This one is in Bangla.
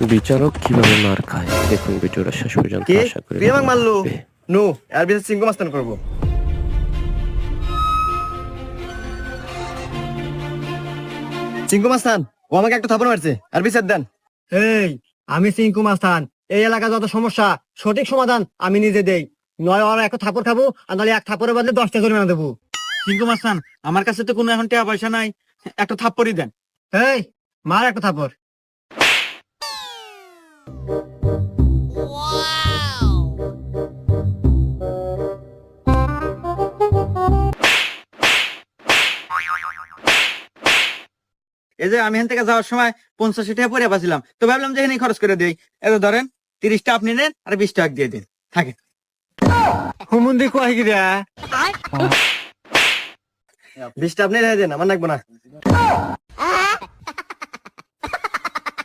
বিচারক কিভাবে মার খায় দেখুন ভিডিওটা শেষ পর্যন্ত। কি আশা করি তুই আমাকে ভালো মারলু? লাগবে। নো, এর বিচার সিংহ মাস্তান করবো। সিংহ মাস্তান, ও আমাকে একটা থাপড় মারছে, আর বিচার দেন। এই, আমি সিংকু মাস্তান। এই এলাকা যত সমস্যা সঠিক সমাধান আমি নিজে দেই। নয় ওরা এক থাপড় খাবো, আর নাহলে এক থাপড়ের বদলে 10টা জরিমানা দেবো। সিংকু মাস্তান, আমার কাছে তো কোনো এখন টাকা পয়সা নাই, একটা থাপ্পড়ই দেন। এই, মার একটা থাপড়। এই যে আমি এখান থেকে যাওয়ার সময় 85 টাকা পরে পাচ্ছিলাম, তো ভাবলাম যে এখানেই খরচ করে দেই। এত ধরেন 30টা আপনি নেন আর 20 টাকা দিয়ে দিন, থাকে। হুমুন্দি কয় কি রে? 20টা আপনি রেখে দেন, আমার লাগবে না।